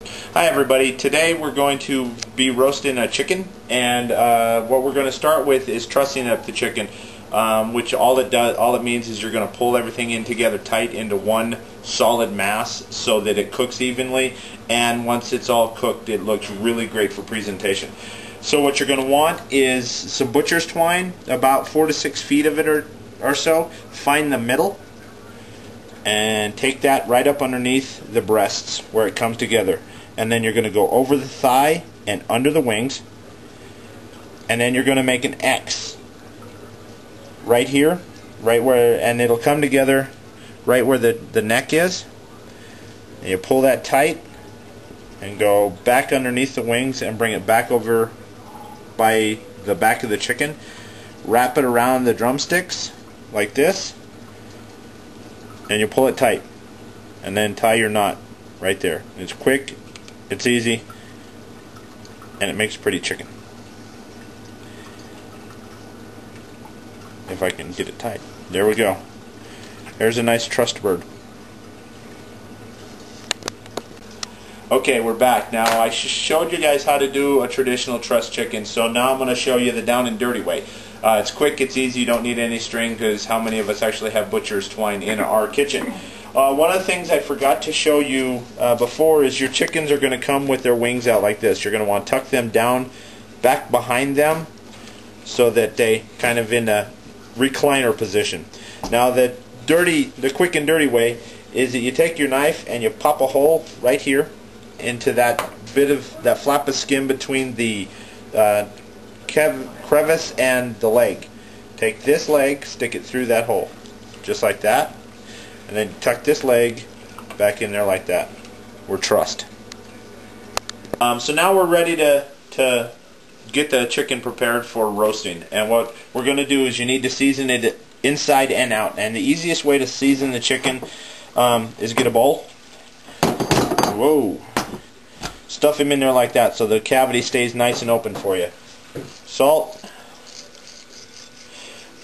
Hi everybody, today we're going to be roasting a chicken, and what we're going to start with is trussing up the chicken, which all it means is you're going to pull everything in together tight into one solid mass so that it cooks evenly, and once it's all cooked it looks really great for presentation. So what you're going to want is some butcher's twine, about 4 to 6 feet of it or so. Find the middle and take that right up underneath the breasts where it comes together, and then you're going to go over the thigh and under the wings, and then you're going to make an X right here, right where, and it'll come together right where the neck is, and you pull that tight and go back underneath the wings and bring it back over by the back of the chicken. Wrap it around the drumsticks like this, and you pull it tight, and then tie your knot right there. It's quick, it's easy, and it makes pretty chicken. If I can get it tight. There we go. There's a nice trussed bird. Okay, we're back. Now I showed you guys how to do a traditional trussed chicken, so now I'm going to show you the down and dirty way. It's quick, it's easy, you don't need any string, because how many of us actually have butcher's twine in our kitchen? One of the things I forgot to show you before is your chickens are going to come with their wings out like this. You're going to want to tuck them down back behind them so that they kind of in a recliner position. Now the quick and dirty way is that you take your knife and you pop a hole right here into that bit of that flap of skin between the crevice and the leg. Take this leg, stick it through that hole, just like that, and then tuck this leg back in there like that. We're trussed. So now we're ready to get the chicken prepared for roasting, and what we're going to do is you need to season it inside and out, and the easiest way to season the chicken is get a bowl. Whoa! Stuff him in there like that so the cavity stays nice and open for you. Salt.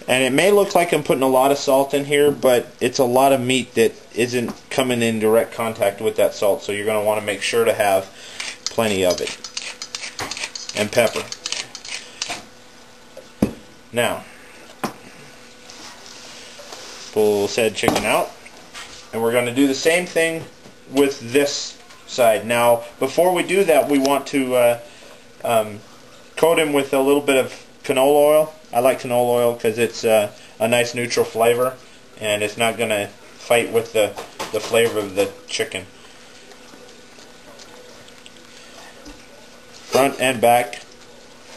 And it may look like I'm putting a lot of salt in here, but it's a lot of meat that isn't coming in direct contact with that salt, so you're going to want to make sure to have plenty of it. And pepper. Now, pull said chicken out, and we're going to do the same thing with this side. Now, before we do that, we want to coat him with a little bit of canola oil. I like canola oil because it's a nice neutral flavor, and it's not going to fight with the flavor of the chicken. Front and back,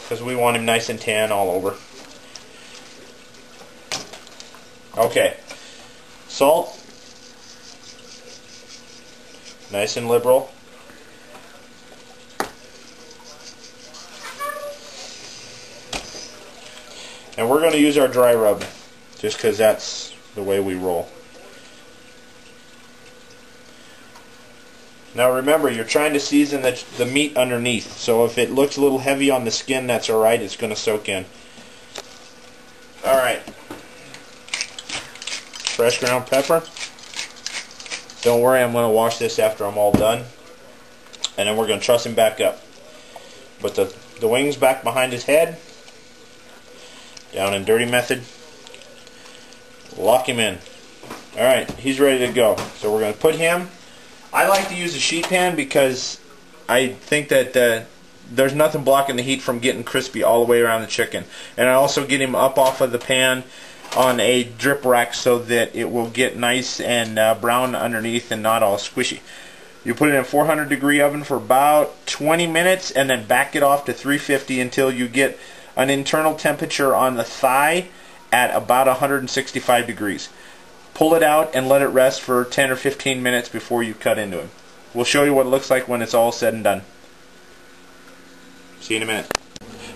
because we want him nice and tan all over. Okay, salt, nice and liberal. And we're going to use our dry rub, just because that's the way we roll. Now remember, you're trying to season the meat underneath, so if it looks a little heavy on the skin, that's alright, it's going to soak in. Alright. Fresh ground pepper. Don't worry, I'm going to wash this after I'm all done. And then we're going to truss him back up. Put the wings back behind his head. Down and dirty method. Lock him in. Alright, he's ready to go. So we're going to put him. I like to use a sheet pan because I think that there's nothing blocking the heat from getting crispy all the way around the chicken. And I also get him up off of the pan on a drip rack so that it will get nice and brown underneath and not all squishy. You put it in a 400-degree oven for about 20 minutes and then back it off to 350 until you get an internal temperature on the thigh at about 165 degrees. Pull it out and let it rest for 10 or 15 minutes before you cut into him. We'll show you what it looks like when it's all said and done. See you in a minute.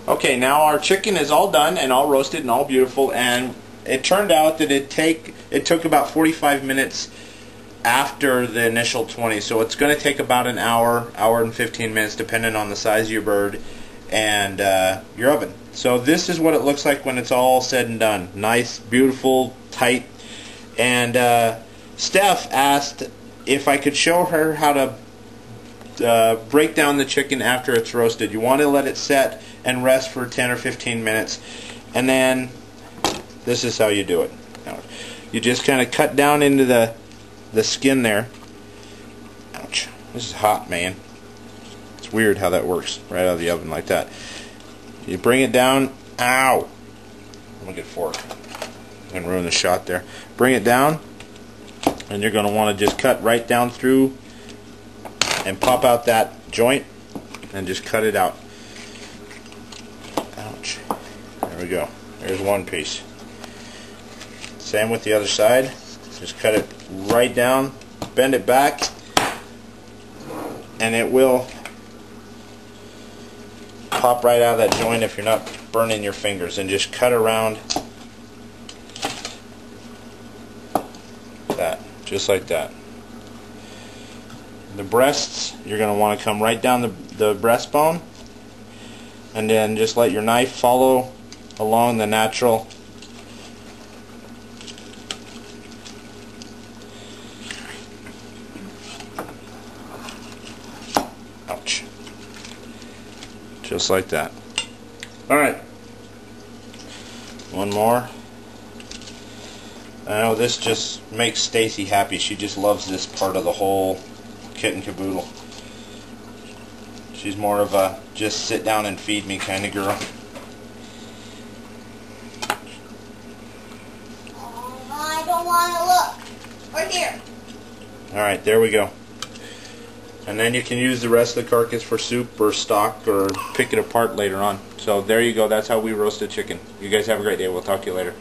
Okay, now our chicken is all done and all roasted and all beautiful, and it turned out that it took about 45 minutes after the initial 20, so it's going to take about an hour and 15 minutes depending on the size of your bird and your oven. So this is what it looks like when it's all said and done. Nice, beautiful, tight. And Steph asked if I could show her how to break down the chicken after it's roasted. You want to let it set and rest for 10 or 15 minutes, and then this is how you do it. You just kind of cut down into the skin there. Ouch, this is hot, man. It's weird how that works right out of the oven like that. You bring it down. Ow, I'm gonna get a fork. I'm gonna ruin the shot there. Bring it down, and you're gonna want to just cut right down through and pop out that joint and just cut it out. Ouch. There we go. There's one piece. Same with the other side. Just cut it right down, bend it back, and it will pop right out of that joint if you're not burning your fingers. And just cut around that, just like that. The breasts, you're going to want to come right down the breastbone, and then just let your knife follow along the natural . Ouch. Just like that. Alright. One more. I know this just makes Stacy happy. She just loves this part of the whole kit and caboodle. She's more of a just sit down and feed me kind of girl. I don't want to look. Right here. Alright, there we go. And then you can use the rest of the carcass for soup or stock or pick it apart later on. So there you go. That's how we roast a chicken. You guys have a great day. We'll talk to you later.